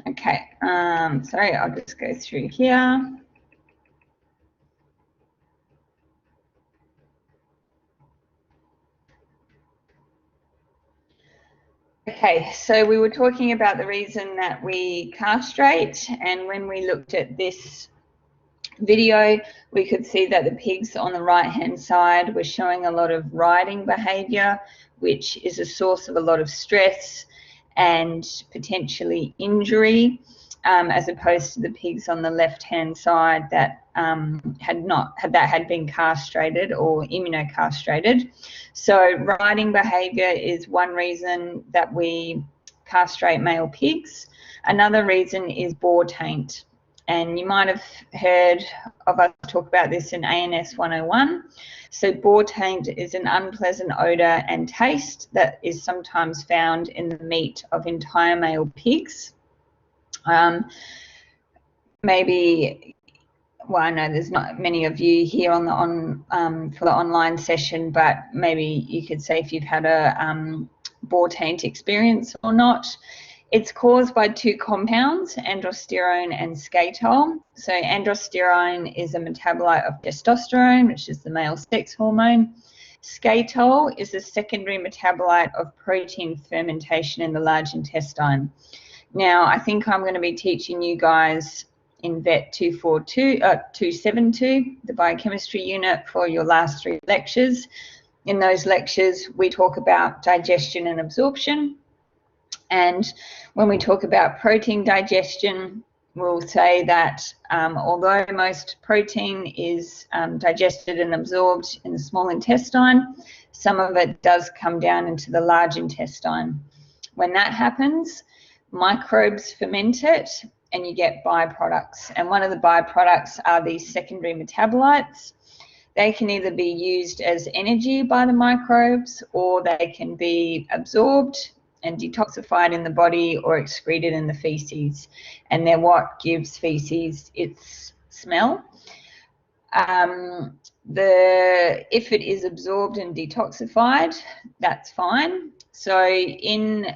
Okay, sorry, I'll just go through here. Okay, so we were talking about the reason that we castrate, and when we looked at this video, we could see that the pigs on the right-hand side were showing a lot of riding behavior, which is a source of a lot of stress and potentially injury, as opposed to the pigs on the left-hand side that had been castrated or immunocastrated. So riding behavior is one reason that we castrate male pigs. Another reason is boar taint. And you might have heard of us talk about this in ANS 101. So boar taint is an unpleasant odour and taste that is sometimes found in the meat of entire male pigs. Maybe, well, I know there's not many of you here on the for the online session, but maybe you could say if you've had a boar taint experience or not. It's caused by two compounds, androsterone and skatol. So androsterone is a metabolite of testosterone, which is the male sex hormone. Skatol is a secondary metabolite of protein fermentation in the large intestine. Now, I think I'm going to be teaching you guys in Vet 272, the biochemistry unit, for your last 3 lectures. In those lectures, we talk about digestion and absorption. And when we talk about protein digestion, we'll say that although most protein is digested and absorbed in the small intestine, some of it does come down into the large intestine. When that happens, microbes ferment it and you get byproducts. And one of the byproducts are these secondary metabolites. They can either be used as energy by the microbes, or they can be absorbed and detoxified in the body or excreted in the feces, and they're what gives feces its smell. If it is absorbed and detoxified, that's fine. So in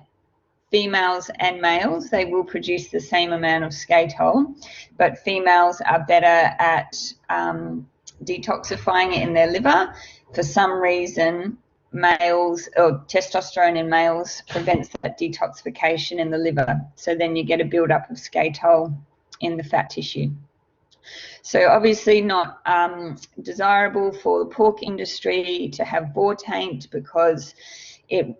females and males, they will produce the same amount of skatol, but females are better at detoxifying it in their liver. For some reason, males, or testosterone in males, prevents that detoxification in the liver. So then you get a buildup of skatol in the fat tissue. So obviously not desirable for the pork industry to have boar taint, because it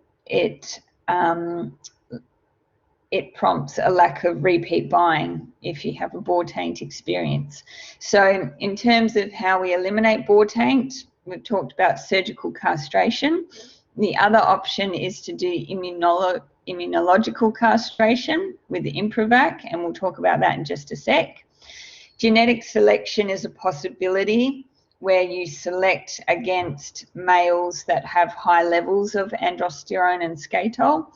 prompts a lack of repeat buying if you have a boar taint experience. So in terms of how we eliminate boar taint, we've talked about surgical castration. The other option is to do immunological castration with the Improvac, and we'll talk about that in just a sec. Genetic selection is a possibility where you select against males that have high levels of androsterone and skatol,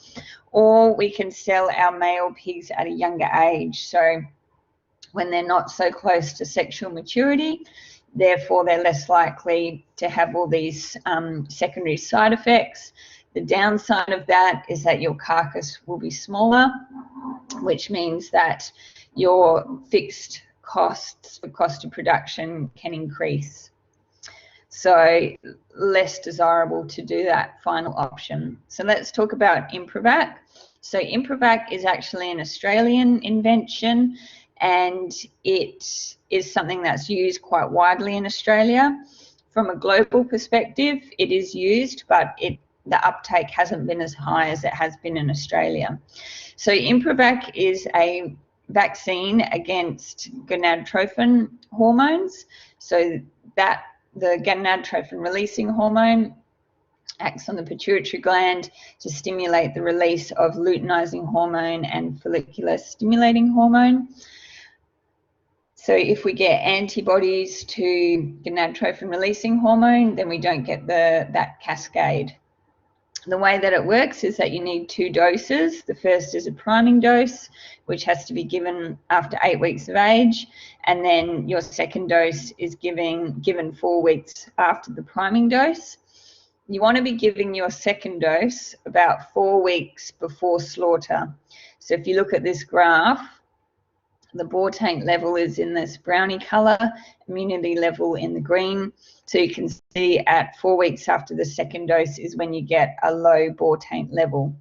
or we can sell our male pigs at a younger age. So when they're not so close to sexual maturity, therefore they're less likely to have all these secondary side effects. The downside of that is that your carcass will be smaller, which means that your fixed costs for cost of production can increase. So less desirable to do that final option. So let's talk about Improvac. So Improvac is actually an Australian invention, and it is something that's used quite widely in Australia. From a global perspective, it is used, but the uptake hasn't been as high as it has been in Australia. So Improvac is a vaccine against gonadotropin hormones. So that the gonadotropin releasing hormone acts on the pituitary gland to stimulate the release of luteinizing hormone and follicular stimulating hormone. So if we get antibodies to gonadotropin releasing hormone, then we don't get that cascade. The way that it works is that you need 2 doses. The first is a priming dose, which has to be given after 8 weeks of age, and then your second dose is given 4 weeks after the priming dose. You want to be giving your second dose about 4 weeks before slaughter. So if you look at this graph, the bore taint level is in this brownie colour, immunity level in the green. So you can see at 4 weeks after the second dose is when you get a low bore taint level.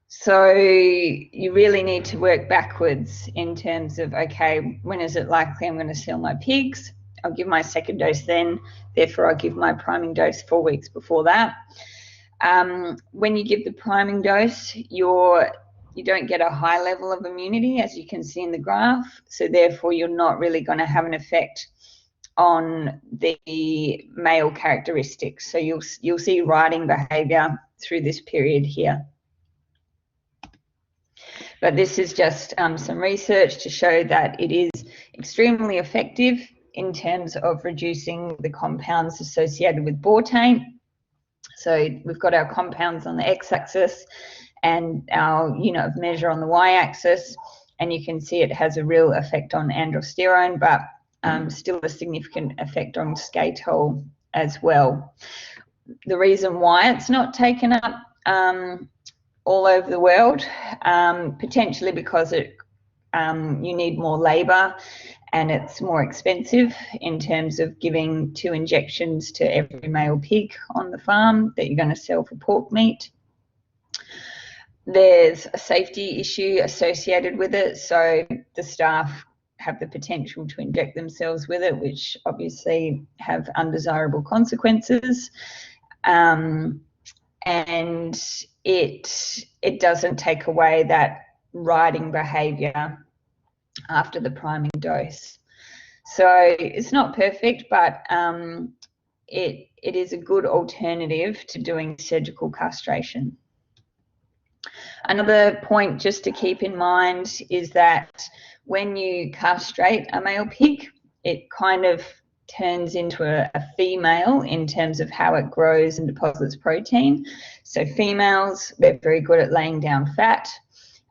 So you really need to work backwards in terms of, okay, when is it likely I'm going to sell my pigs? I'll give my second dose then, therefore I'll give my priming dose 4 weeks before that. When you give the priming dose, you don't get a high level of immunity, as you can see in the graph, so therefore you're not really going to have an effect on the male characteristics. So you'll see riding behaviour through this period here. But this is just some research to show that it is extremely effective in terms of reducing the compounds associated with bore taint. So we've got our compounds on the x-axis and our unit of measure on the y-axis, and you can see it has a real effect on androsterone, but still a significant effect on skatole as well. The reason why it's not taken up all over the world, potentially because you need more labour and it's more expensive in terms of giving 2 injections to every male pig on the farm that you're going to sell for pork meat. There's a safety issue associated with it, so the staff have the potential to inject themselves with it, which obviously have undesirable consequences. And it doesn't take away that riding behaviour after the priming dose. So it's not perfect, but it is a good alternative to doing surgical castration. Another point just to keep in mind is that when you castrate a male pig, it kind of turns into a female in terms of how it grows and deposits protein. So females, they're very good at laying down fat,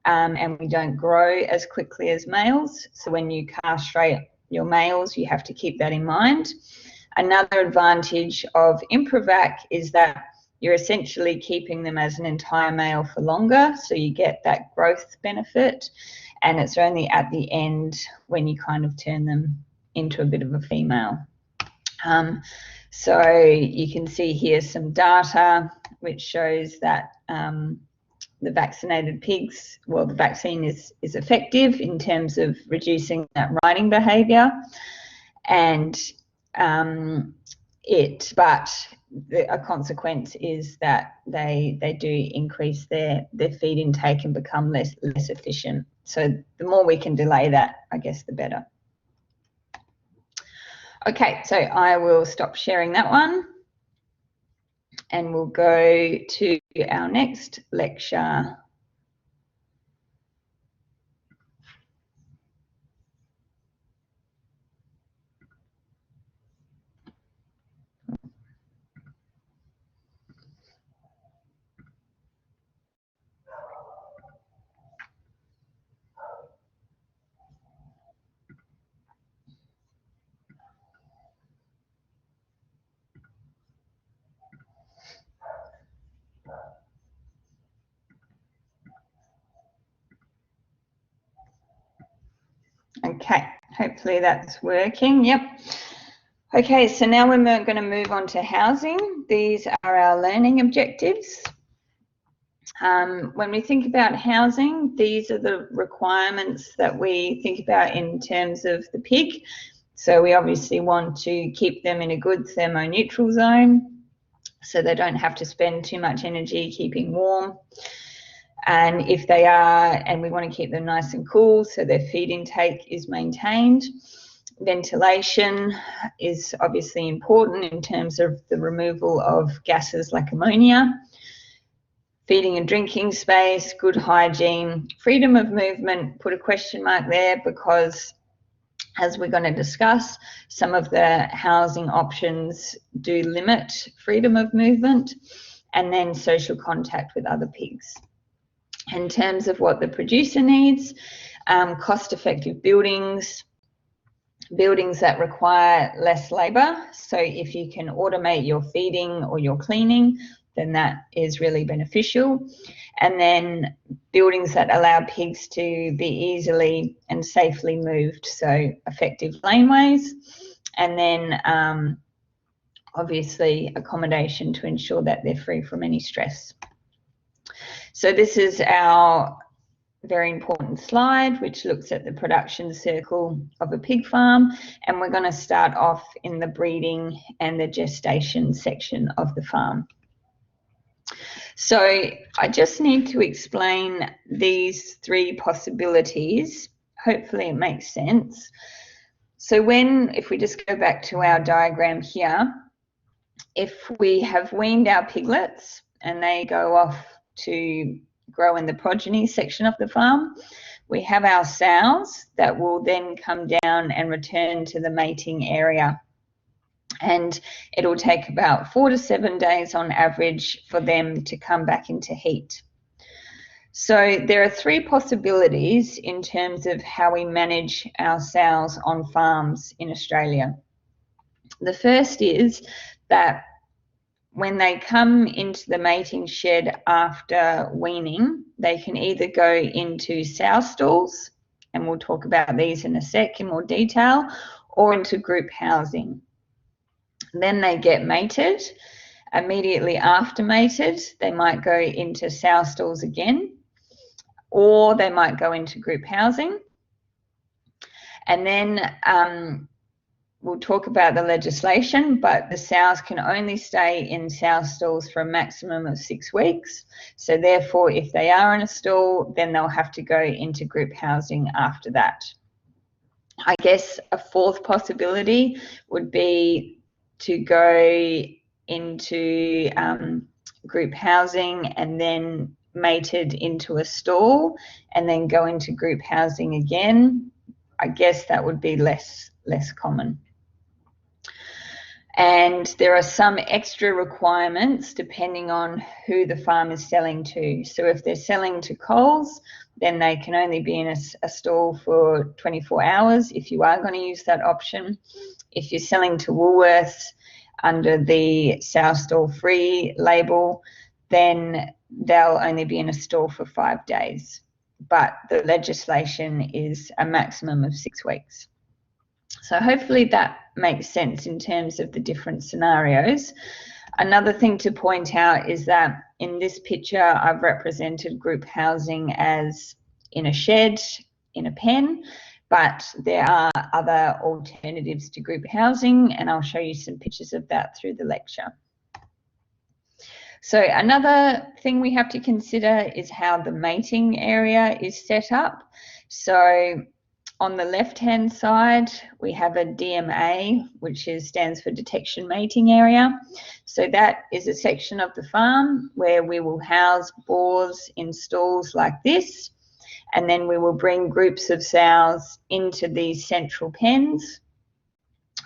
and we don't grow as quickly as males. So when you castrate your males, you have to keep that in mind. Another advantage of Improvac is that you're essentially keeping them as an entire male for longer, so you get that growth benefit, and it's only at the end when you kind of turn them into a bit of a female. So you can see here some data which shows that the vaccinated pigs, well, the vaccine is effective in terms of reducing that riding behaviour, and but a consequence is that they do increase their feed intake and become less efficient. So the more we can delay that, I guess, the better. Okay, so I will stop sharing that one and we'll go to our next lecture. Okay, hopefully that's working. Yep. Okay, so now we're going to move on to housing. These are our learning objectives. When we think about housing, these are the requirements that we think about in terms of the pig. So we obviously want to keep them in a good thermoneutral zone so they don't have to spend too much energy keeping warm. And if they are, and we want to keep them nice and cool so their feed intake is maintained. Ventilation is obviously important in terms of the removal of gases like ammonia. Feeding and drinking space, good hygiene, freedom of movement, put a question mark there because, as we're going to discuss, some of the housing options do limit freedom of movement, and then social contact with other pigs. In terms of what the producer needs, cost-effective buildings that require less labour. So if you can automate your feeding or your cleaning, then that is really beneficial. And then buildings that allow pigs to be easily and safely moved, so effective laneways, and then obviously accommodation to ensure that they're free from any stress. So this is our very important slide, which looks at the production circle of a pig farm, and we're going to start off in the breeding and the gestation section of the farm. So I just need to explain these three possibilities. Hopefully it makes sense. So if we just go back to our diagram here, if we have weaned our piglets and they go off to grow in the progeny section of the farm, we have our sows that will then come down and return to the mating area. And it'll take about 4 to 7 days on average for them to come back into heat. So there are three possibilities in terms of how we manage our sows on farms in Australia. The first is that when they come into the mating shed after weaning, they can either go into sow stalls, and we'll talk about these in a sec in more detail, or into group housing. Then they get mated. Immediately after mated, they might go into sow stalls again, or they might go into group housing. And then we'll talk about the legislation, but the sows can only stay in sow stalls for a maximum of 6 weeks. So therefore, if they are in a stall, then they'll have to go into group housing after that. I guess a fourth possibility would be to go into group housing and then mated into a stall and then go into group housing again. I guess that would be less common. And there are some extra requirements depending on who the farm is selling to. So if they're selling to Coles, then they can only be in a stall for 24 hours if you are going to use that option. If you're selling to Woolworths under the sow stall free label, then they'll only be in a stall for 5 days. But the legislation is a maximum of 6 weeks. So hopefully that makes sense in terms of the different scenarios. Another thing to point out is that in this picture, I've represented group housing as in a shed, in a pen, but there are other alternatives to group housing, and I'll show you some pictures of that through the lecture. So another thing we have to consider is how the mating area is set up. So on the left-hand side, we have a DMA, which stands for Detection Mating Area. So that is a section of the farm where we will house boars in stalls like this, and then we will bring groups of sows into these central pens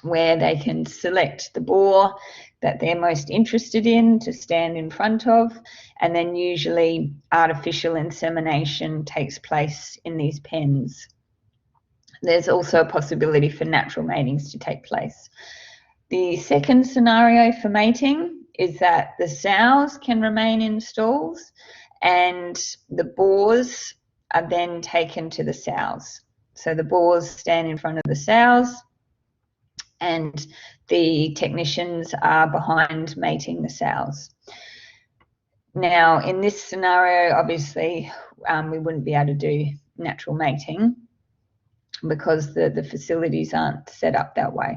where they can select the boar that they're most interested in to stand in front of, and then usually artificial insemination takes place in these pens. There's also a possibility for natural matings to take place. The second scenario for mating is that the sows can remain in stalls and the boars are then taken to the sows. So the boars stand in front of the sows and the technicians are behind mating the sows. Now, in this scenario, obviously, we wouldn't be able to do natural mating because the facilities aren't set up that way.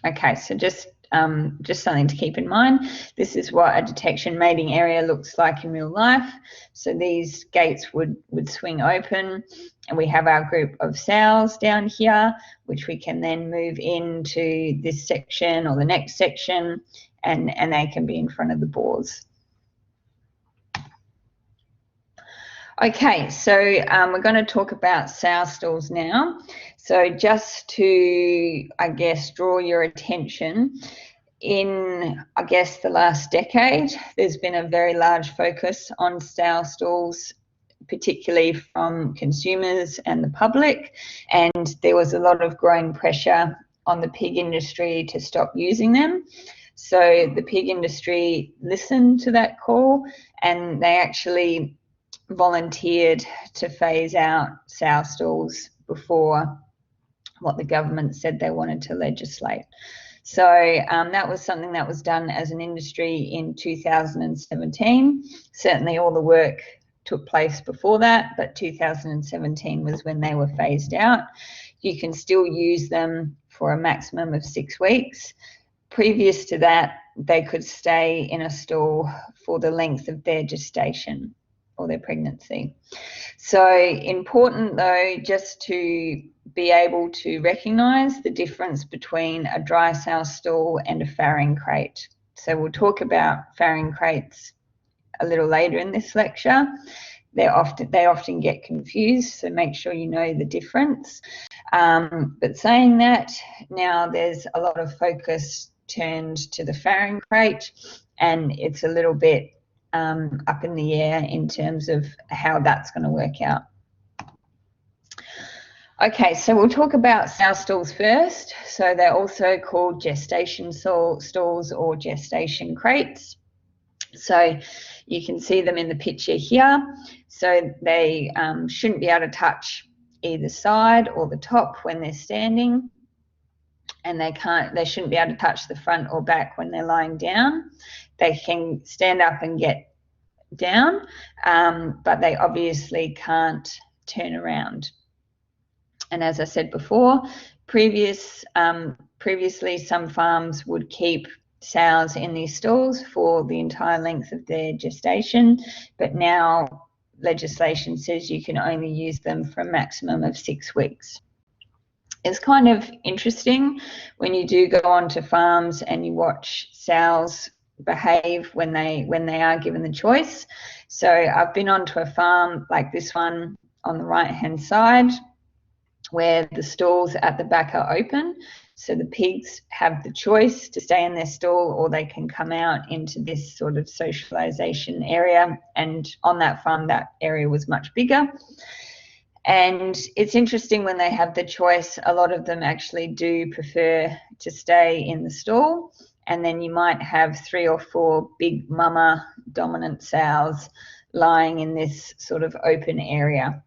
Okay, so just something to keep in mind. This is what a detection mating area looks like in real life. So these gates would swing open, and we have our group of sows down here, which we can then move into this section or the next section, and they can be in front of the boars. Okay, so we're going to talk about sow stalls now. So just to, I guess, draw your attention, in, I guess, the last decade, there's been a very large focus on sow stalls, particularly from consumers and the public, and there was a lot of growing pressure on the pig industry to stop using them. So the pig industry listened to that call, and they actually volunteered to phase out sow stalls before what the government said they wanted to legislate. So that was something that was done as an industry in 2017. Certainly all the work took place before that, but 2017 was when they were phased out. You can still use them for a maximum of 6 weeks. Previous to that, they could stay in a stall for the length of their gestation or their pregnancy. So important though, just to be able to recognise the difference between a dry sow stall and a farrowing crate. So we'll talk about farrowing crates a little later in this lecture. They often get confused, so make sure you know the difference. But saying that, now there's a lot of focus turned to the farrowing crate, and it's a little bit up in the air in terms of how that's going to work out. Okay, so we'll talk about sow stalls first. So they're also called gestation stalls or gestation crates. So you can see them in the picture here. So they shouldn't be able to touch either side or the top when they're standing, and they shouldn't be able to touch the front or back when they're lying down. They can stand up and get down, but they obviously can't turn around. And as I said before, previously some farms would keep sows in these stalls for the entire length of their gestation, but now legislation says you can only use them for a maximum of 6 weeks. It's kind of interesting when you do go onto farms and you watch sows behave when they are given the choice. So I've been onto a farm like this one on the right hand side, where the stalls at the back are open. So the pigs have the choice to stay in their stall, or they can come out into this sort of socialization area. And on that farm, that area was much bigger. And it's interesting when they have the choice, a lot of them actually do prefer to stay in the stall. And then you might have 3 or 4 big mama dominant sows lying in this sort of open area.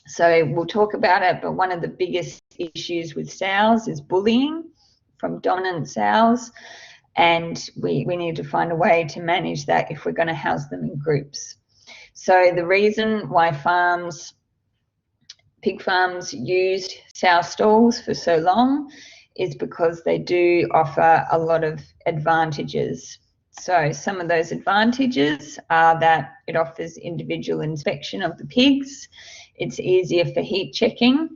So we'll talk about it, but one of the biggest issues with sows is bullying from dominant sows, and we need to find a way to manage that if we're going to house them in groups. So the reason why pig farms used sow stalls for so long is because they do offer a lot of advantages. So some of those advantages are that it offers individual inspection of the pigs. It's easier for heat checking.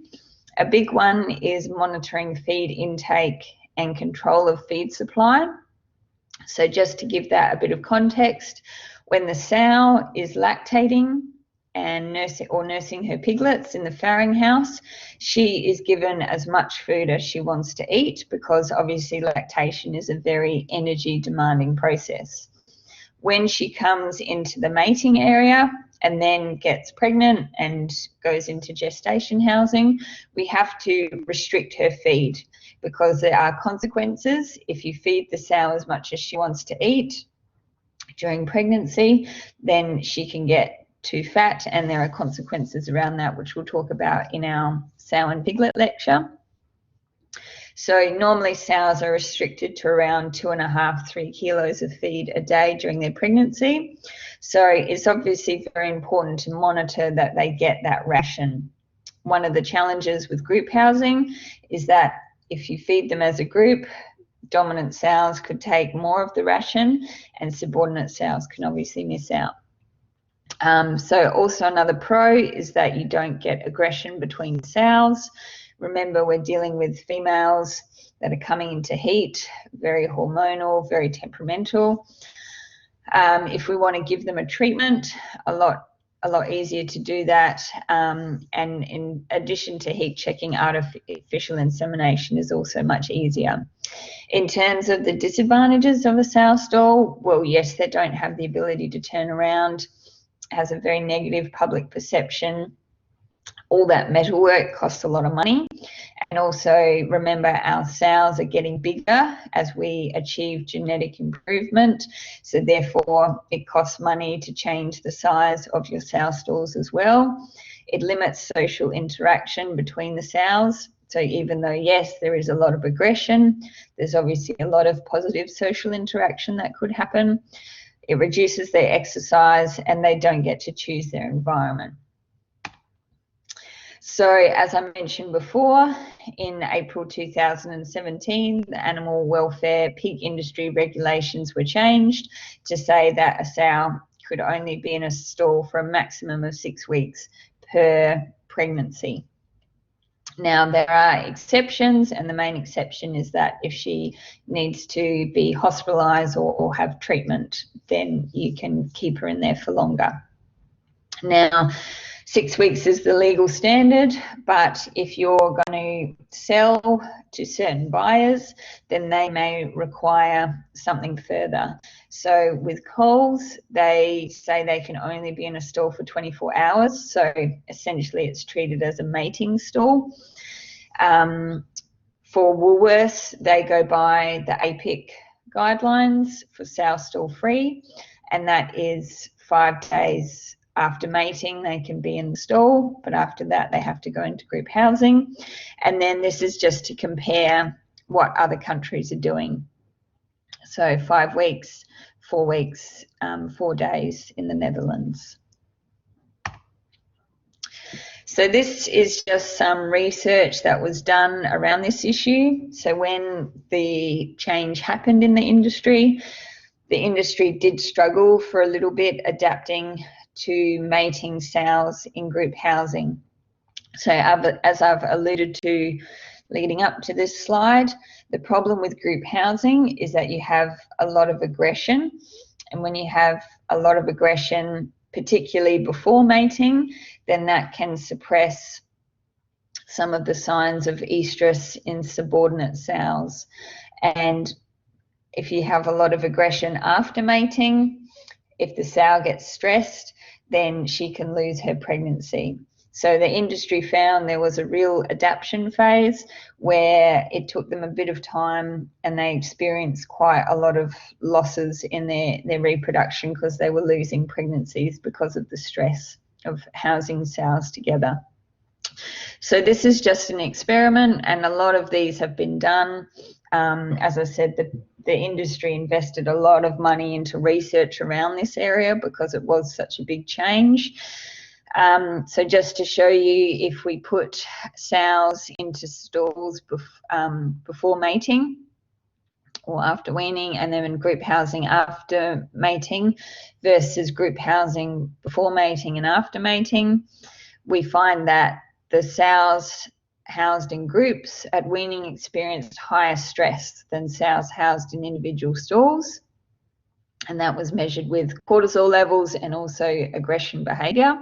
A big one is monitoring feed intake and control of feed supply. So just to give that a bit of context, when the sow is lactating and nursing her piglets in the farrowing house, she is given as much food as she wants to eat, because obviously lactation is a very energy demanding process. When she comes into the mating area and then gets pregnant and goes into gestation housing, we have to restrict her feed, because there are consequences. If you feed the sow as much as she wants to eat during pregnancy, then she can get too fat, and there are consequences around that, which we'll talk about in our sow and piglet lecture. So normally sows are restricted to around 2.5–3 kilos of feed a day during their pregnancy. So it's obviously very important to monitor that they get that ration. One of the challenges with group housing is that if you feed them as a group, dominant sows could take more of the ration, and subordinate sows can obviously miss out. So also another pro is that you don't get aggression between sows. Remember, we're dealing with females that are coming into heat, very hormonal, very temperamental. If we want to give them a treatment, a lot easier to do that. And in addition to heat checking, artificial insemination is also much easier. In terms of the disadvantages of a sow stall, well, yes, they don't have the ability to turn around, has a very negative public perception. All that metalwork costs a lot of money, also remember, our sows are getting bigger as we achieve genetic improvement. So therefore, it costs money to change the size of your sow stalls as well. It limits social interaction between the sows. So even though, yes, there is a lot of aggression, there's obviously a lot of positive social interaction that could happen. It reduces their exercise and they don't get to choose their environment. So as I mentioned before, in April 2017, the animal welfare pig industry regulations were changed to say that a sow could only be in a stall for a maximum of 6 weeks per pregnancy. Now, there are exceptions, and the main exception is that if she needs to be hospitalised or have treatment, then you can keep her in there for longer. Now, 6 weeks is the legal standard, but if you're going to sell to certain buyers, then they may require something further. So with Coles, they say they can only be in a stall for 24 hours. So essentially it's treated as a mating stall. For Woolworths, they go by the APIC guidelines for sow stall free, and that is 5 days after mating they can be in the stall, but after that they have to go into group housing. And then this is just to compare what other countries are doing. So 5 weeks, 4 weeks, 4 days in the Netherlands. So this is just some research that was done around this issue. So when the change happened in the industry did struggle for a little bit adapting to mating sows in group housing. So as I've alluded to leading up to this slide, the problem with group housing is that you have a lot of aggression. And when you have a lot of aggression, particularly before mating, then that can suppress some of the signs of estrus in subordinate sows. And if you have a lot of aggression after mating, if the sow gets stressed, then she can lose her pregnancy. So the industry found there was a real adaptation phase where it took them a bit of time and they experienced quite a lot of losses in their reproduction because they were losing pregnancies because of the stress of housing sows together. So this is just an experiment, and a lot of these have been done. As I said, the industry invested a lot of money into research around this area because it was such a big change. So just to show you, if we put sows into stalls before mating or after weaning, and then in group housing after mating versus group housing before mating and after mating, we find that the sows housed in groups at weaning experienced higher stress than sows housed in individual stalls. And that was measured with cortisol levels and also aggression behaviour.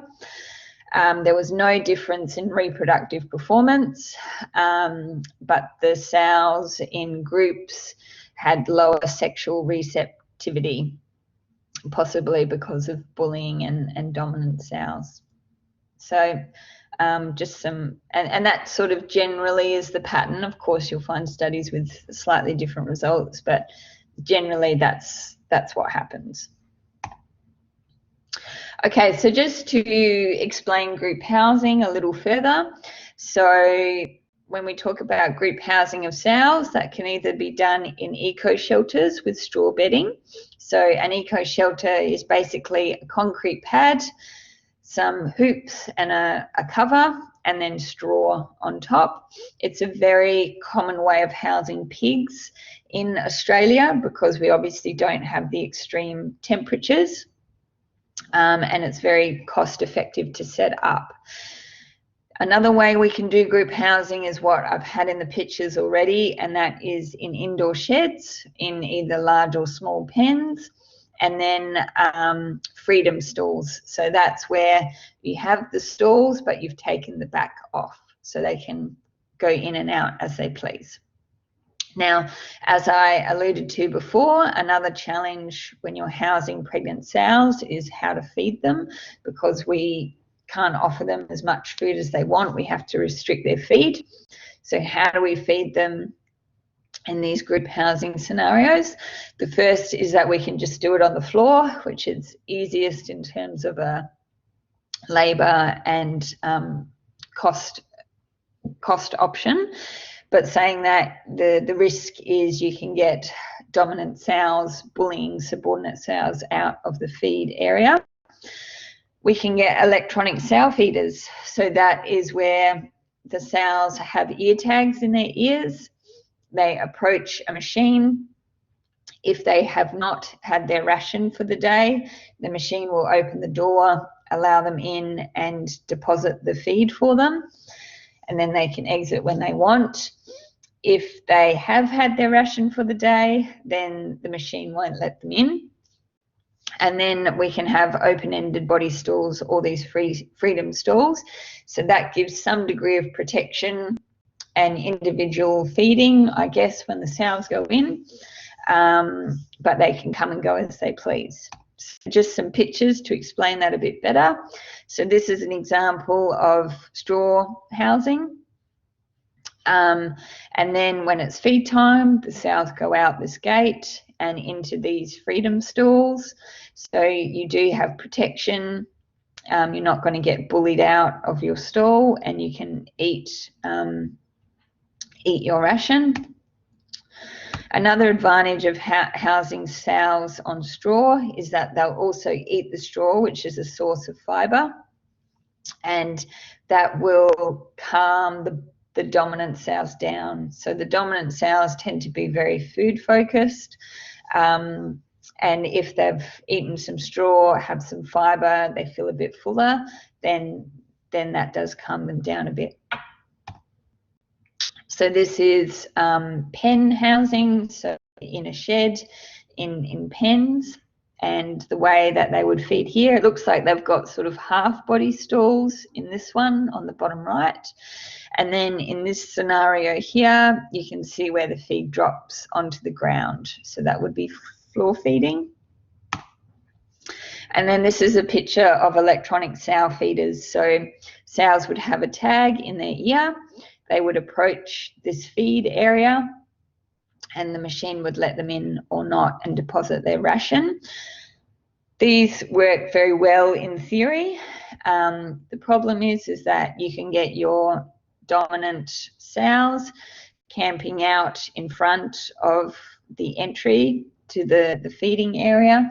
There was no difference in reproductive performance, but the sows in groups had lower sexual receptivity, possibly because of bullying and dominant sows. So just some, and that sort of generally is the pattern. Of course, you'll find studies with slightly different results, but generally that's what happens. Okay, so just to explain group housing a little further. So when we talk about group housing of sows, that can either be done in eco shelters with straw bedding. So an eco shelter is basically a concrete pad, some hoops and a cover, and then straw on top. It's a very common way of housing pigs in Australia because we obviously don't have the extreme temperatures, and it's very cost effective to set up. Another way we can do group housing is what I've had in the pictures already, and that is in indoor sheds in either large or small pens. And then freedom stalls. So that's where you have the stalls, but you've taken the back off so they can go in and out as they please. Now, as I alluded to before, another challenge when you're housing pregnant sows is how to feed them, because we can't offer them as much food as they want. We have to restrict their feed. So how do we feed them in these group housing scenarios? The first is that we can just do it on the floor, which is easiest in terms of a labour and cost option. But saying that, the risk is you can get dominant sows bullying subordinate sows out of the feed area. We can get electronic sow feeders. So that is where the sows have ear tags in their ears. They approach a machine. If they have not had their ration for the day, the machine will open the door, allow them in and deposit the feed for them, and then they can exit when they want. If they have had their ration for the day, then the machine won't let them in. And then we can have open-ended body stalls, or these freedom stalls. So that gives some degree of protection and individual feeding, I guess, when the sows go in, but they can come and go as they please. So just some pictures to explain that a bit better. So this is an example of straw housing. And then when it's feed time, the sows go out this gate and into these freedom stalls. So you do have protection. You're not going to get bullied out of your stall, and you can eat your ration. Another advantage of housing sows on straw is that they'll also eat the straw, which is a source of fibre, and that will calm the dominant sows down. So the dominant sows tend to be very food focused, and if they've eaten some straw, have some fibre, they feel a bit fuller, then that does calm them down a bit. So this is pen housing, so in a shed, in pens, and the way that they would feed here, it looks like they've got sort of half body stalls in this one on the bottom right. And then in this scenario here, you can see where the feed drops onto the ground. So that would be floor feeding. And then this is a picture of electronic sow feeders. So sows would have a tag in their ear. They would approach this feed area, and the machine would let them in or not and deposit their ration. These work very well in theory. The problem is that you can get your dominant sows camping out in front of the entry to the feeding area,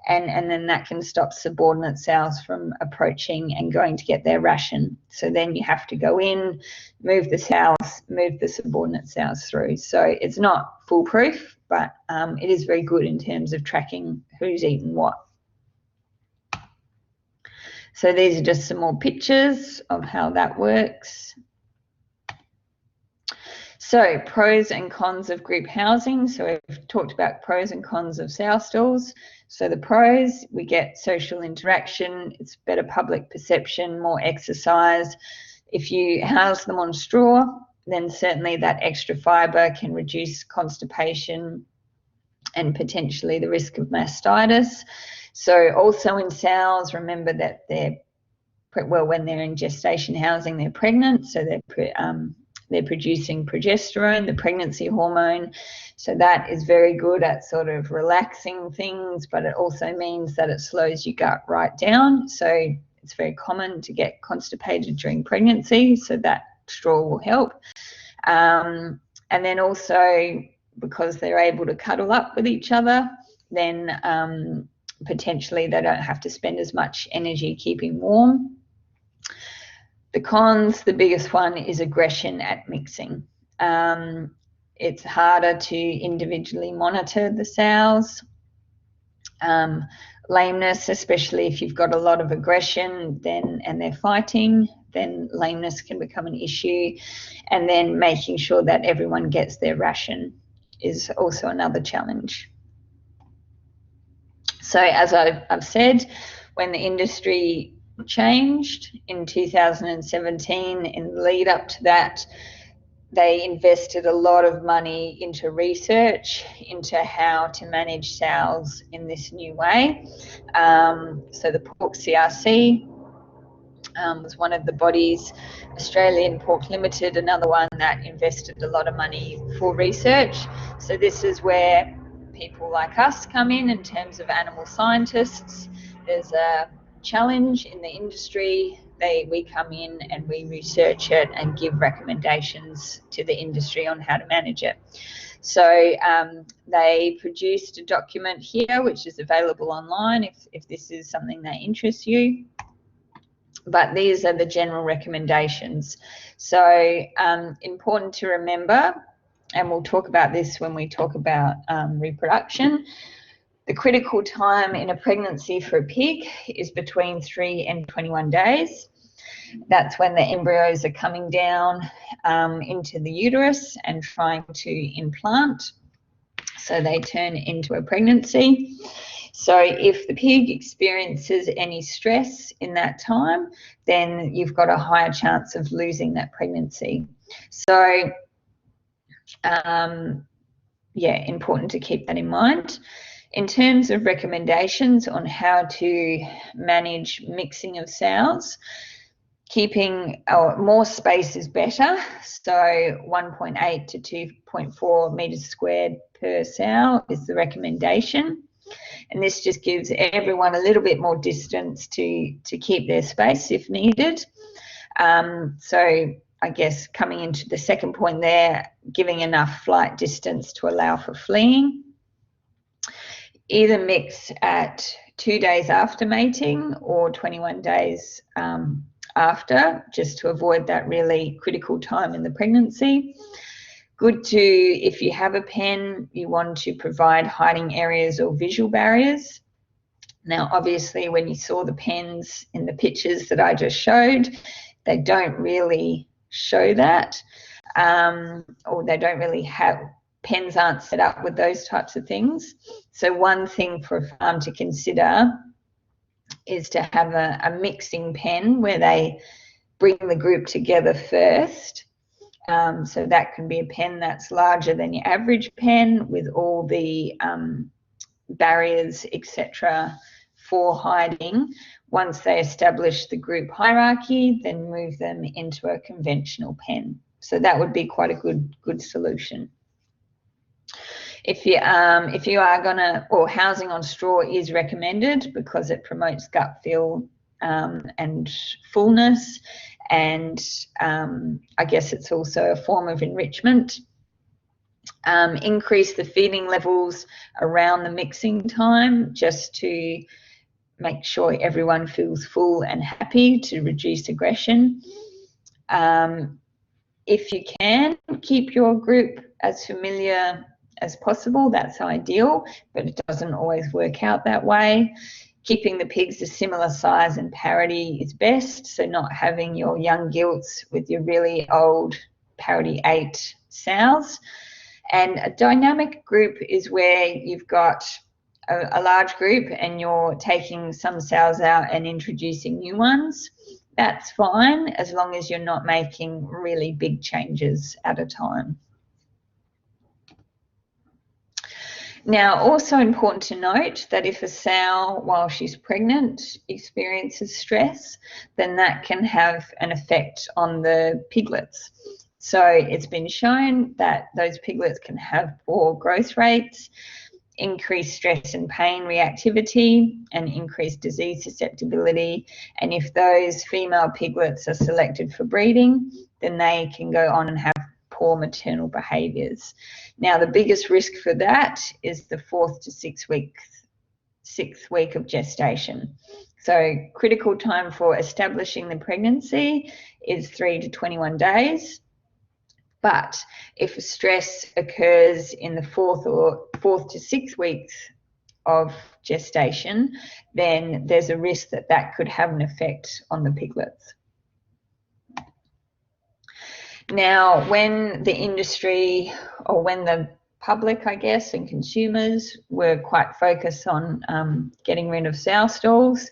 and then that can stop subordinate sows from approaching and going to get their ration. So then you have to go in, move the subordinate sows through. So it's not foolproof, but it is very good in terms of tracking who's eaten what. So these are just some more pictures of how that works. So pros and cons of group housing. So we've talked about pros and cons of sow stalls. So the pros, we get social interaction, it's better public perception, more exercise. If you house them on straw, then certainly that extra fibre can reduce constipation and potentially the risk of mastitis. So also in sows, remember that when they're in gestation housing, they're pregnant, so they're producing progesterone, the pregnancy hormone. So that is very good at sort of relaxing things, but it also means that it slows your gut right down. So it's very common to get constipated during pregnancy, so that straw will help. And then also, because they're able to cuddle up with each other, then potentially they don't have to spend as much energy keeping warm. The cons, the biggest one is aggression at mixing. It's harder to individually monitor the sows. Lameness, especially if you've got a lot of aggression and they're fighting, then lameness can become an issue. And then making sure that everyone gets their ration is also another challenge. So as I've said, when the industry changed in 2017, in the lead up to that, they invested a lot of money into research into how to manage sows in this new way. So the pork CRC was one of the bodies, Australian Pork Limited, another one that invested a lot of money for research. So this is where people like us come in terms of animal scientists. There's a challenge in the industry. We come in and we research it and give recommendations to the industry on how to manage it. So they produced a document here, which is available online if this is something that interests you. But these are the general recommendations. So important to remember, and we'll talk about this when we talk about reproduction. The critical time in a pregnancy for a pig is between 3 and 21 days. That's when the embryos are coming down into the uterus and trying to implant, so they turn into a pregnancy. So if the pig experiences any stress in that time, then you've got a higher chance of losing that pregnancy. So yeah, important to keep that in mind. In terms of recommendations on how to manage mixing of sows, keeping more space is better. So 1.8 to 2.4 meters squared per sow is the recommendation. And this just gives everyone a little bit more distance to keep their space if needed. So I guess coming into the second point there, giving enough flight distance to allow for fleeing. Either mix at 2 days after mating or 21 days after, just to avoid that really critical time in the pregnancy. Good to, if you have a pen, you want to provide hiding areas or visual barriers. Now, obviously, when you saw the pens in the pictures that I just showed, they don't really show that, or they don't really have, pens aren't set up with those types of things. So one thing for a farm to consider is to have a mixing pen where they bring the group together first. So that can be a pen that's larger than your average pen with all the barriers, etc., for hiding. Once they establish the group hierarchy, then move them into a conventional pen. So that would be quite a good solution. If you are gonna, or housing on straw is recommended because it promotes gut feel and fullness, and I guess it's also a form of enrichment. Increase the feeding levels around the mixing time just to make sure everyone feels full and happy, to reduce aggression. If you can, keep your group as familiar as possible. That's ideal, but it doesn't always work out that way. Keeping the pigs a similar size and parity is best, so not having your young gilts with your really old parity 8 sows. And a dynamic group is where you've got a large group and you're taking some sows out and introducing new ones. That's fine as long as you're not making really big changes at a time. Now, also important to note that if a sow, while she's pregnant, experiences stress, then that can have an effect on the piglets. So it's been shown that those piglets can have poor growth rates, increased stress and pain reactivity, and increased disease susceptibility. And if those female piglets are selected for breeding, then they can go on and have poor maternal behaviours. Now, the biggest risk for that is the 4th to 6th week of gestation. So critical time for establishing the pregnancy is 3 to 21 days. But if stress occurs in the 4th to 6th weeks of gestation, then there's a risk that that could have an effect on the piglets. Now, when the industry, or when the public, I guess, and consumers were quite focused on getting rid of sow stalls,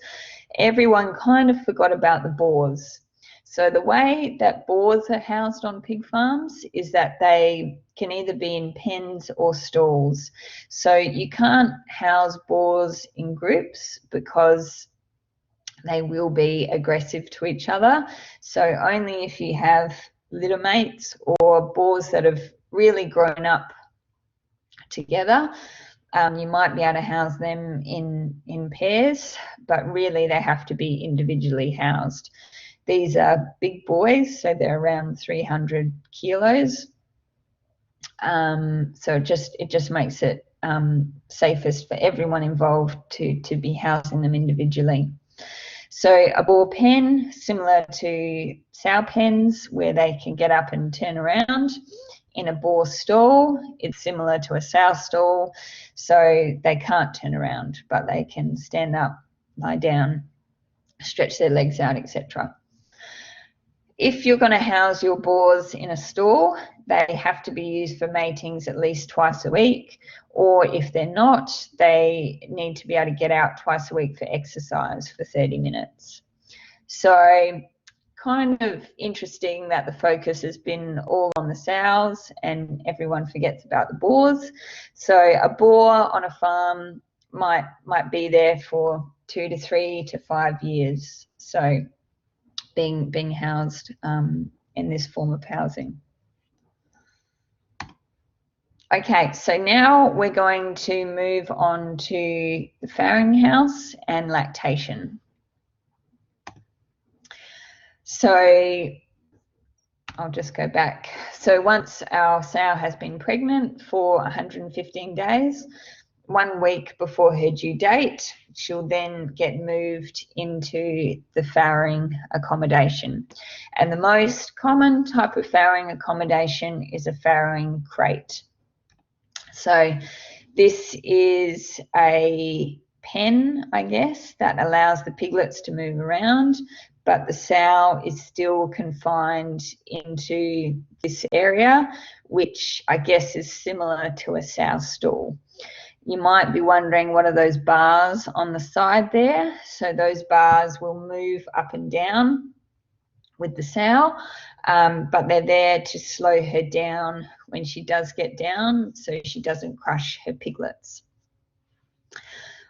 everyone kind of forgot about the boars. So the way that boars are housed on pig farms is that they can either be in pens or stalls. So you can't house boars in groups because they will be aggressive to each other. So only if you have litter mates or boars that have really grown up together, you might be able to house them in pairs, but really they have to be individually housed. These are big boys, so they're around 300 kilos. So it just makes it safest for everyone involved to be housing them individually. So a boar pen, similar to sow pens, where they can get up and turn around. In a boar stall, it's similar to a sow stall, so they can't turn around, but they can stand up, lie down, stretch their legs out, etc. If you're going to house your boars in a stall, they have to be used for matings at least twice a week, or if they're not, they need to be able to get out twice a week for exercise for 30 minutes. So kind of interesting that the focus has been all on the sows and everyone forgets about the boars. So a boar on a farm might be there for 2 to 3 to 5 years. So being housed in this form of housing. Okay, so now we're going to move on to the farrowing house and lactation. So I'll just go back. So once our sow has been pregnant for 115 days, 1 week before her due date, she'll then get moved into the farrowing accommodation. And the most common type of farrowing accommodation is a farrowing crate. So this is a pen, I guess, that allows the piglets to move around, but the sow is still confined into this area, which I guess is similar to a sow stall. You might be wondering, what are those bars on the side there? So those bars will move up and down with the sow, but they're there to slow her down when she does get down, so she doesn't crush her piglets.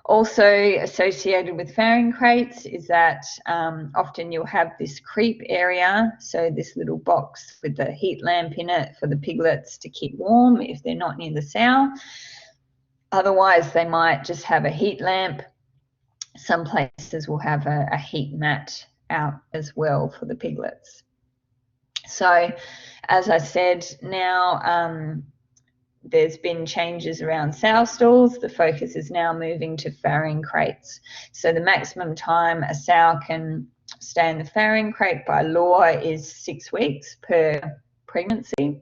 Also associated with farrowing crates is that often you'll have this creep area, so this little box with the heat lamp in it for the piglets to keep warm if they're not near the sow. Otherwise, they might just have a heat lamp. Some places will have a heat mat out as well for the piglets. So, as I said, now there's been changes around sow stalls. The focus is now moving to farrowing crates. So the maximum time a sow can stay in the farrowing crate by law is 6 weeks per pregnancy.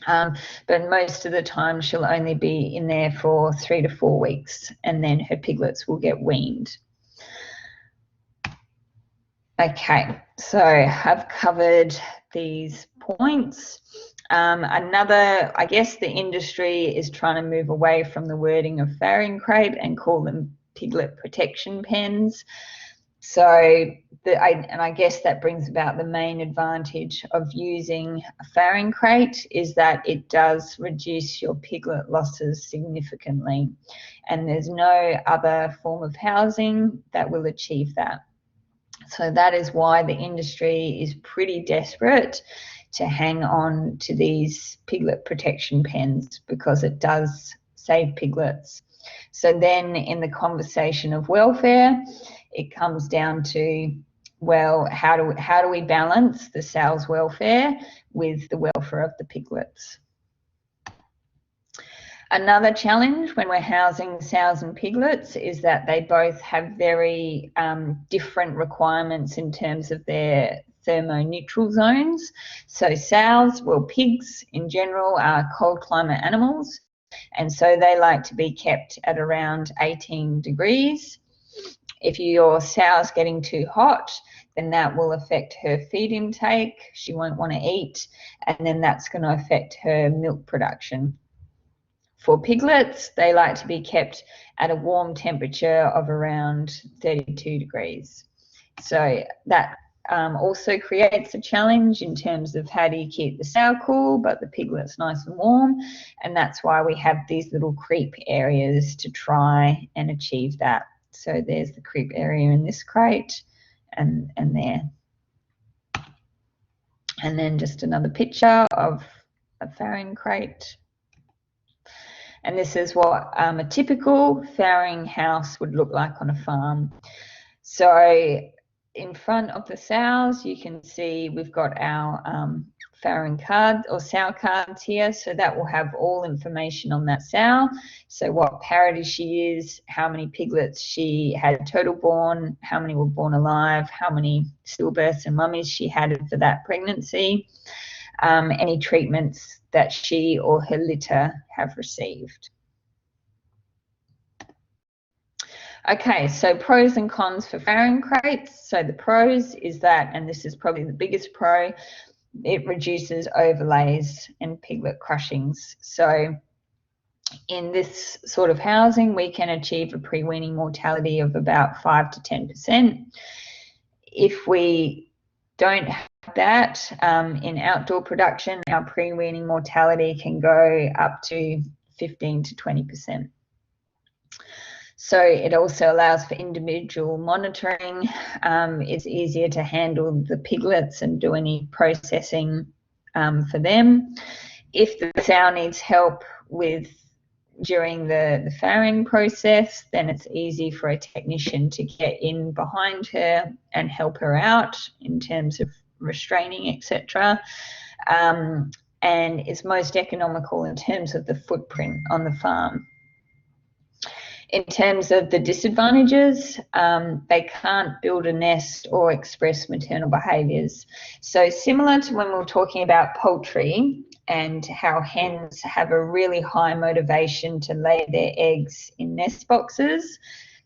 But most of the time she'll only be in there for 3 to 4 weeks, and then her piglets will get weaned. Okay, so I've covered these points. I guess the industry is trying to move away from the wording of farrowing crate and call them piglet protection pens. So, I guess that brings about the main advantage of using a farrowing crate is that it does reduce your piglet losses significantly, and there's no other form of housing that will achieve that. So that is why the industry is pretty desperate to hang on to these piglet protection pens, because it does save piglets. So then in the conversation of welfare, it comes down to, well, how do we balance the sow's welfare with the welfare of the piglets? Another challenge when we're housing sows and piglets is that they both have very different requirements in terms of their thermoneutral zones. So sows, well, pigs in general are cold climate animals, and so they like to be kept at around 18 degrees. If your sow's getting too hot, then that will affect her feed intake. She won't want to eat, and then that's going to affect her milk production. For piglets, they like to be kept at a warm temperature of around 32 degrees. So that also creates a challenge in terms of how do you keep the sow cool but the piglets nice and warm, and that's why we have these little creep areas to try and achieve that. So there's the creep area in this crate and there. And then just another picture of a farrowing crate. And this is what a typical farrowing house would look like on a farm. So in front of the sows, you can see we've got our farrowing card or sow cards here. So that will have all information on that sow. So what parity she is, how many piglets she had total born, how many were born alive, how many stillbirths and mummies she had for that pregnancy, any treatments that she or her litter have received. Okay, so pros and cons for farrowing crates. So the pros is that, and this is probably the biggest pro, it reduces overlays and piglet crushings. So in this sort of housing, we can achieve a pre-weaning mortality of about 5 to 10%. If we don't have that in outdoor production, our pre-weaning mortality can go up to 15 to 20%. So it also allows for individual monitoring. It's easier to handle the piglets and do any processing for them. If the sow needs help during the farrowing process, then it's easy for a technician to get in behind her and help her out in terms of restraining, etc. And it's most economical in terms of the footprint on the farm. In terms of the disadvantages, they can't build a nest or express maternal behaviours. So similar to when we were talking about poultry and how hens have a really high motivation to lay their eggs in nest boxes,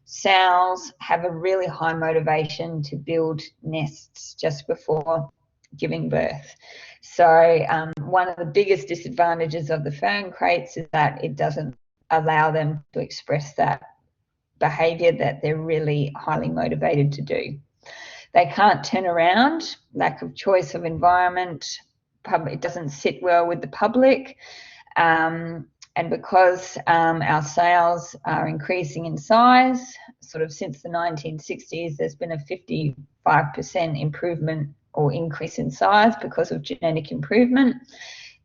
sows have a really high motivation to build nests just before giving birth. So one of the biggest disadvantages of the farrowing crates is that it doesn't allow them to express that behaviour that they're really highly motivated to do. They can't turn around, lack of choice of environment, it doesn't sit well with the public, and because our sales are increasing in size, sort of since the 1960s, there's been a 55% improvement or increase in size because of genetic improvement.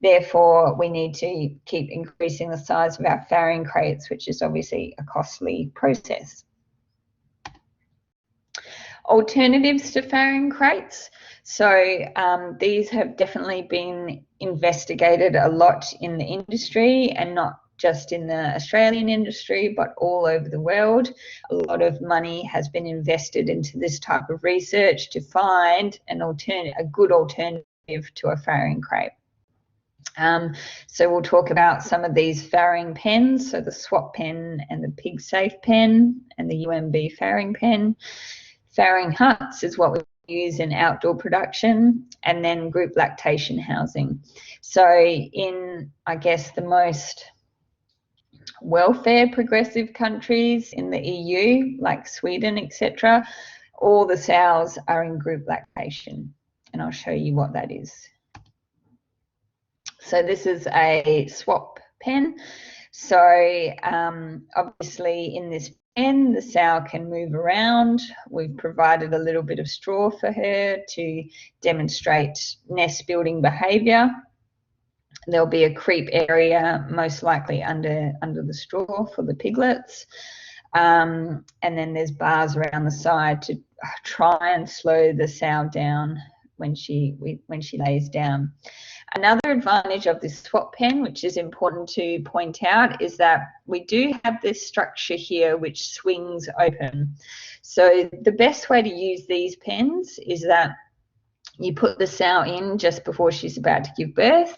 Therefore, we need to keep increasing the size of our farrowing crates, which is obviously a costly process. Alternatives to farrowing crates. So these have definitely been investigated a lot in the industry, and not just in the Australian industry, but all over the world. A lot of money has been invested into this type of research to find a good alternative to a farrowing crate. So we'll talk about some of these farrowing pens, so the swap pen and the pig safe pen and the UMB farrowing pen. Farrowing huts is what we use in outdoor production, and then group lactation housing. So in, I guess, the most welfare progressive countries in the EU, like Sweden, etc., all the sows are in group lactation, and I'll show you what that is. So this is a swap pen. So obviously in this pen, the sow can move around. We've provided a little bit of straw for her to demonstrate nest building behaviour. There'll be a creep area, most likely under the straw for the piglets. And then there's bars around the side to try and slow the sow down when she lays down. Another advantage of this swap pen, which is important to point out, is that we do have this structure here which swings open. So the best way to use these pens is that you put the sow in just before she's about to give birth.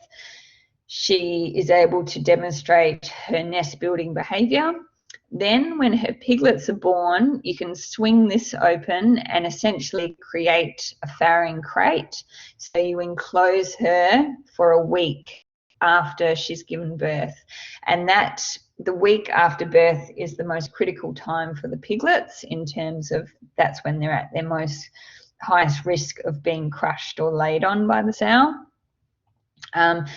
She is able to demonstrate her nest building behaviour. Then when her piglets are born, you can swing this open and essentially create a farrowing crate. So you enclose her for a week after she's given birth. And the week after birth is the most critical time for the piglets, in terms of that's when they're at their highest risk of being crushed or laid on by the sow. And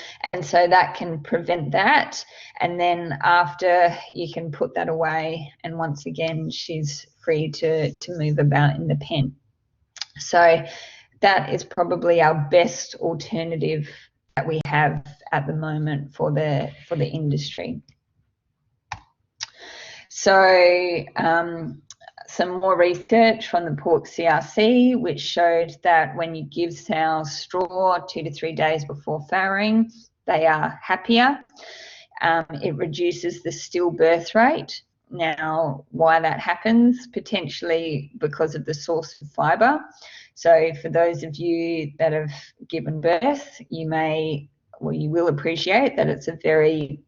so that can prevent that. And then after, you can put that away, and once again she's free to move about in the pen. So that is probably our best alternative that we have at the moment for the industry. So some more research from the Pork CRC, which showed that when you give sows straw 2 to 3 days before farrowing, they are happier. It reduces the stillbirth rate. Now, why that happens? Potentially because of the source of fibre. So for those of you that have given birth, you will appreciate that it's a very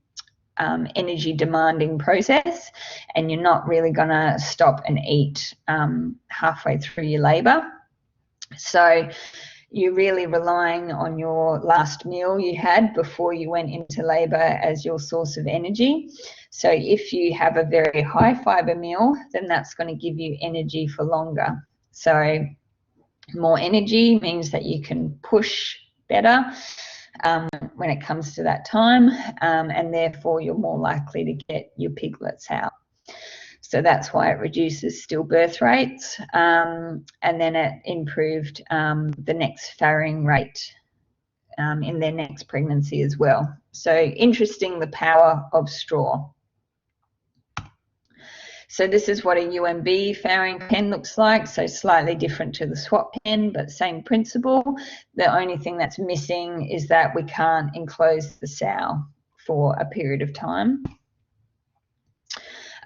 energy demanding process, and you're not really going to stop and eat halfway through your labour. So you're really relying on your last meal you had before you went into labour as your source of energy. So if you have a very high fibre meal, then that's going to give you energy for longer. So more energy means that you can push better when it comes to that time, and therefore you're more likely to get your piglets out. So that's why it reduces stillbirth rates, and then it improved the next farrowing rate in their next pregnancy as well. So interesting, the power of straw. So this is what a UMB farrowing pen looks like. So slightly different to the swap pen, but same principle. The only thing that's missing is that we can't enclose the sow for a period of time.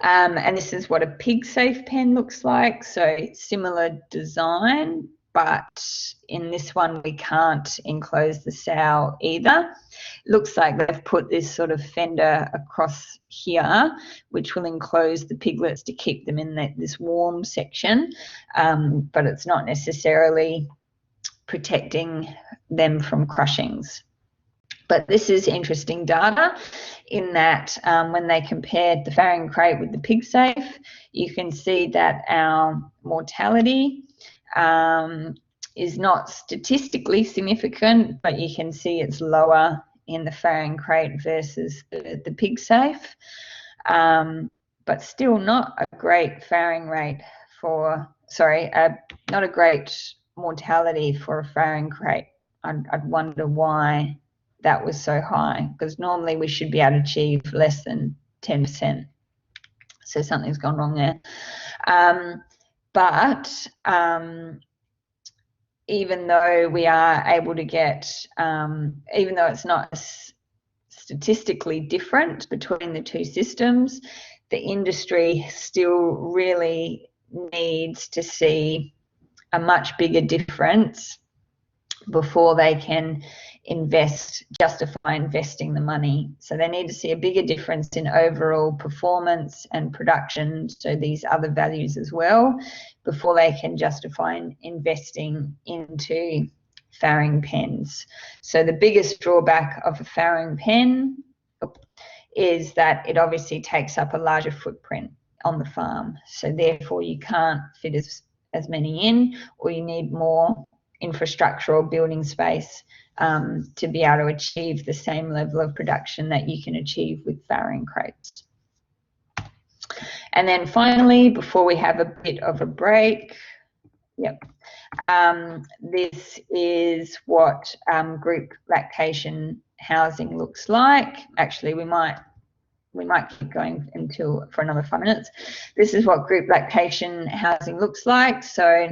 And this is what a pig safe pen looks like. So similar design, but in this one we can't enclose the sow either. Looks like they've put this sort of fender across here, which will enclose the piglets to keep them in this warm section, but it's not necessarily protecting them from crushings. But this is interesting data in that when they compared the farrowing crate with the pig safe, you can see that our mortality is not statistically significant, but you can see it's lower in the farrowing crate versus the pig safe, but still not a great farrowing rate for, not a great mortality for a farrowing crate. I'd wonder why that was so high, because normally we should be able to achieve less than 10%. So something's gone wrong there. But even though we are able to get, even though it's not statistically different between the two systems, the industry still really needs to see a much bigger difference before they can justify investing the money. So they need to see a bigger difference in overall performance and production, so these other values as well, before they can justify investing into farrowing pens. So the biggest drawback of a farrowing pen is that it obviously takes up a larger footprint on the farm. So therefore you can't fit as many in, or you need more infrastructure or building space to be able to achieve the same level of production that you can achieve with farrowing crates. And then finally, before we have a bit of a break, this is what group lactation housing looks like. Actually, we might keep going for another 5 minutes. This is what group lactation housing looks like. So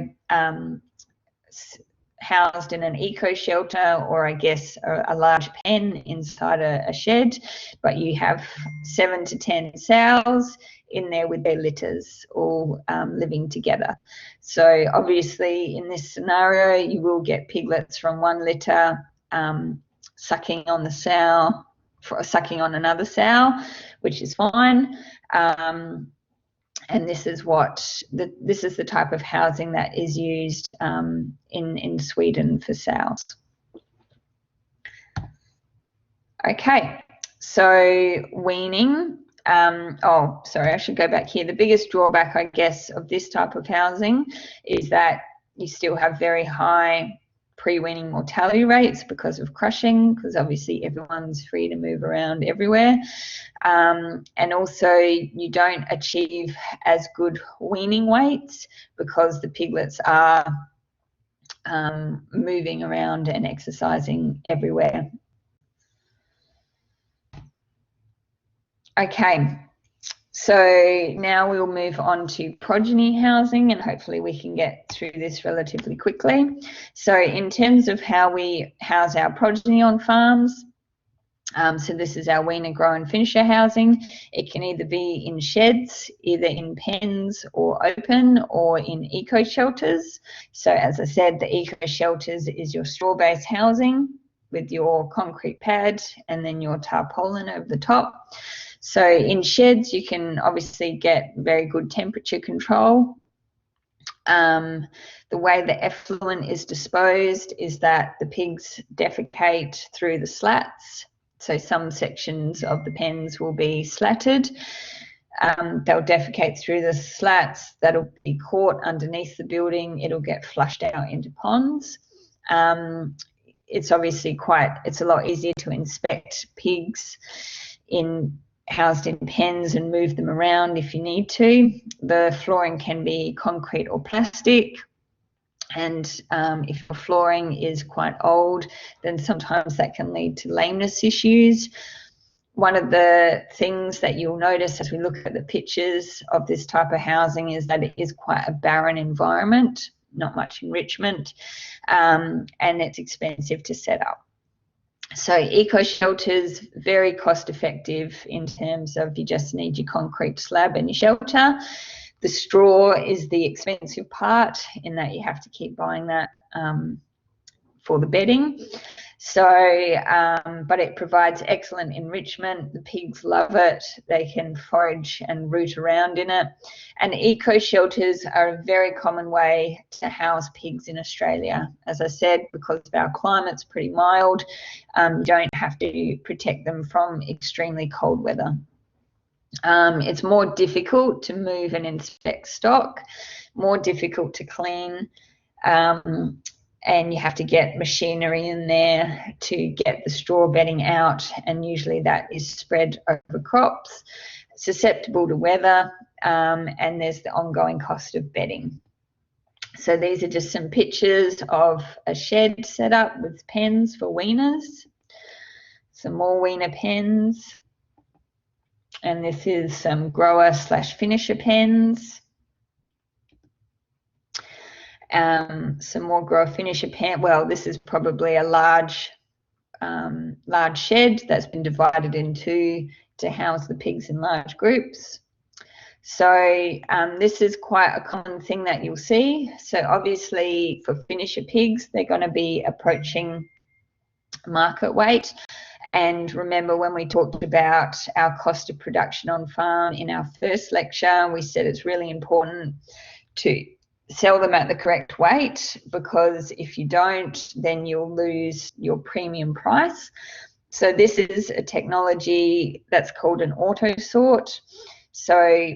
housed in an eco shelter, or I guess a large pen inside a shed, but you have 7 to 10 sows in there with their litters, all living together. So obviously in this scenario you will get piglets from one litter sucking on the sow, sucking on another sow, which is fine. And this is the type of housing that is used in Sweden for sows. Okay, so weaning. I should go back here. The biggest drawback, I guess, of this type of housing is that you still have very high pre-weaning mortality rates because of crushing, because obviously everyone's free to move around everywhere. And also you don't achieve as good weaning weights because the piglets are moving around and exercising everywhere. Okay, so now we'll move on to progeny housing, and hopefully we can get through this relatively quickly. So in terms of how we house our progeny on farms, so this is our weaner, grower and finisher housing. It can either be in sheds, either in pens or open, or in eco shelters. So as I said, the eco shelters is your straw-based housing with your concrete pad and then your tarpaulin over the top. So in sheds, you can obviously get very good temperature control. The way the effluent is disposed is that the pigs defecate through the slats. So some sections of the pens will be slatted. They'll defecate through the slats. That'll be caught underneath the building. It'll get flushed out into ponds. It's obviously it's a lot easier to inspect pigs housed in pens and move them around if you need to. The flooring can be concrete or plastic. And if your flooring is quite old, then sometimes that can lead to lameness issues. One of the things that you'll notice as we look at the pictures of this type of housing is that it is quite a barren environment, not much enrichment, and it's expensive to set up. So eco shelters, very cost effective in terms of you just need your concrete slab and your shelter. The straw is the expensive part in that you have to keep buying that for the bedding. So, but it provides excellent enrichment. The pigs love it. They can forage and root around in it. And eco shelters are a very common way to house pigs in Australia. As I said, because our climate's pretty mild, you don't have to protect them from extremely cold weather. It's more difficult to move and inspect stock, more difficult to clean, and you have to get machinery in there to get the straw bedding out, and usually that is spread over crops, susceptible to weather, and there's the ongoing cost of bedding. So these are just some pictures of a shed set up with pens for weaners, some more weaner pens. And this is some grower/finisher pens. Some more grower finisher pen. Well, this is probably a large shed that's been divided in two to house the pigs in large groups. So this is quite a common thing that you'll see. So obviously for finisher pigs, they're going to be approaching market weight. And remember, when we talked about our cost of production on farm in our first lecture, we said it's really important to sell them at the correct weight, because if you don't, then you'll lose your premium price. So this is a technology that's called an auto sort. So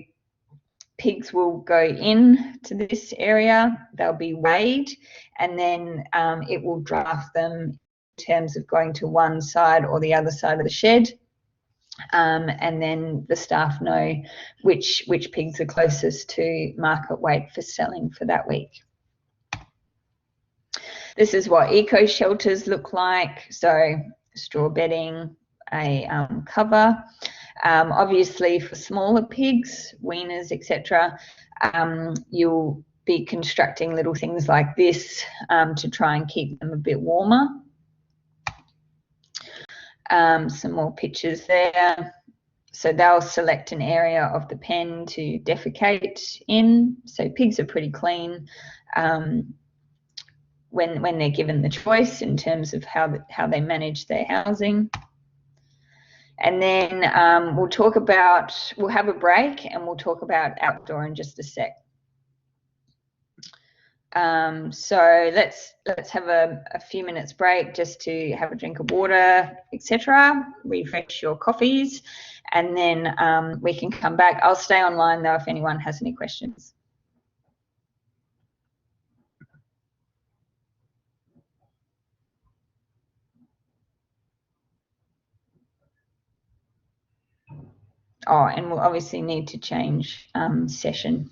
pigs will go in to this area, they'll be weighed, and then it will draft them in terms of going to one side or the other side of the shed, and then the staff know which pigs are closest to market weight for selling for that week. This is what eco shelters look like. So straw bedding, a cover. Obviously for smaller pigs, weaners, etc., you'll be constructing little things like this to try and keep them a bit warmer. Some more pictures there. So they'll select an area of the pen to defecate in. So pigs are pretty clean when they're given the choice in terms of how they manage their housing. And then we'll have a break and we'll talk about outdoor in just a sec. So let's have a few minutes break just to have a drink of water, etc., refresh your coffees, and then we can come back. I'll stay online though if anyone has any questions. Oh, and we'll obviously need to change session.